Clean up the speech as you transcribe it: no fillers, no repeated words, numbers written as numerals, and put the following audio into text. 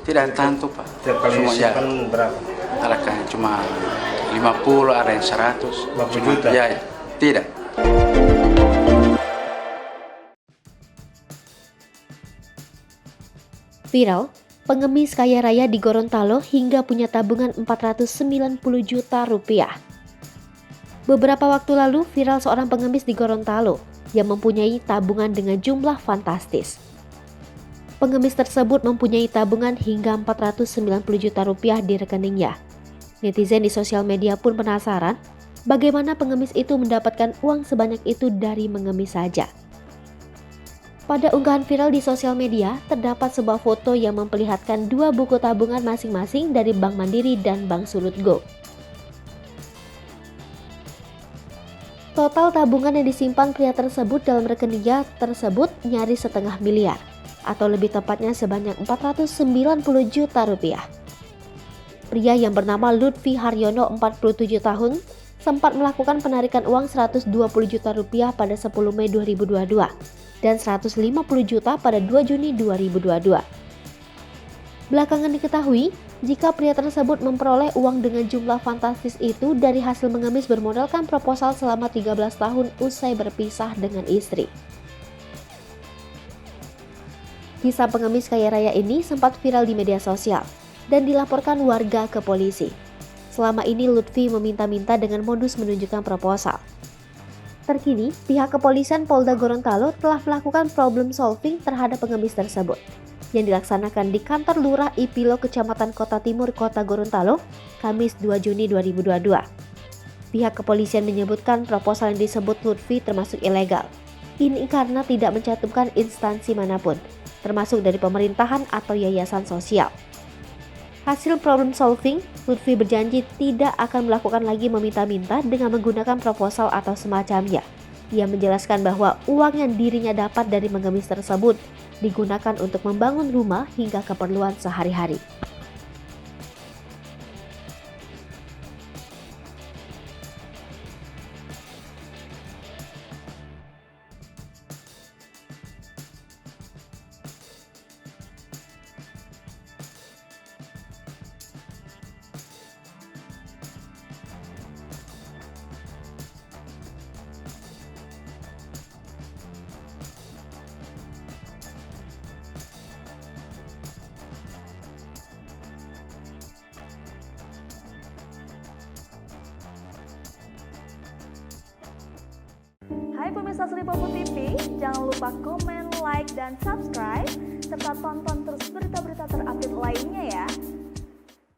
Tidak tentu Pak. Setiap kali Semua ya, disimpan berapa? ada kan cuma 50, ada yang 100. 50 Cuma, juta? ya, tidak. Viral, pengemis kaya raya di Gorontalo hingga punya tabungan 490 juta rupiah. Beberapa waktu lalu viral seorang pengemis di Gorontalo yang mempunyai tabungan dengan jumlah fantastis. Pengemis tersebut mempunyai tabungan hingga 490 juta rupiah di rekeningnya. Netizen di sosial media pun penasaran bagaimana pengemis itu mendapatkan uang sebanyak itu dari mengemis saja. Pada unggahan viral di sosial media, terdapat sebuah foto yang memperlihatkan dua buku tabungan masing-masing dari Bank Mandiri dan Bank Sulut Go. Total tabungan yang disimpan pria tersebut dalam rekeningnya tersebut nyaris 0,5 miliar, atau lebih tepatnya sebanyak 490 juta rupiah. Pria yang bernama Lutfi Haryono, 47 tahun, sempat melakukan penarikan uang 120 juta rupiah pada 10 Mei 2022 dan 150 juta pada 2 Juni 2022. Belakangan diketahui, jika pria tersebut memperoleh uang dengan jumlah fantastis itu dari hasil mengemis bermodalkan proposal selama 13 tahun usai berpisah dengan istri. Kisah pengemis kaya raya ini sempat viral di media sosial dan dilaporkan warga ke polisi. Selama ini Lutfi meminta-minta dengan modus menunjukkan proposal. Terkini, pihak kepolisian Polda Gorontalo telah melakukan problem solving terhadap pengemis tersebut yang dilaksanakan di kantor Lurah Ipilo Kecamatan Kota Timur, Kota Gorontalo, Kamis 2 Juni 2022. Pihak kepolisian menyebutkan proposal yang disebut Lutfi termasuk ilegal. Ini karena tidak mencantumkan instansi manapun, termasuk dari pemerintahan atau yayasan sosial. Hasil problem solving, Lutfi berjanji tidak akan melakukan lagi meminta-minta dengan menggunakan proposal atau semacamnya. Ia menjelaskan bahwa uang yang dirinya dapat dari mengemis tersebut digunakan untuk membangun rumah hingga keperluan sehari-hari. Hai pemirsa Sri Popo TV, jangan lupa komen, like, dan subscribe, serta tonton terus berita-berita terupdate lainnya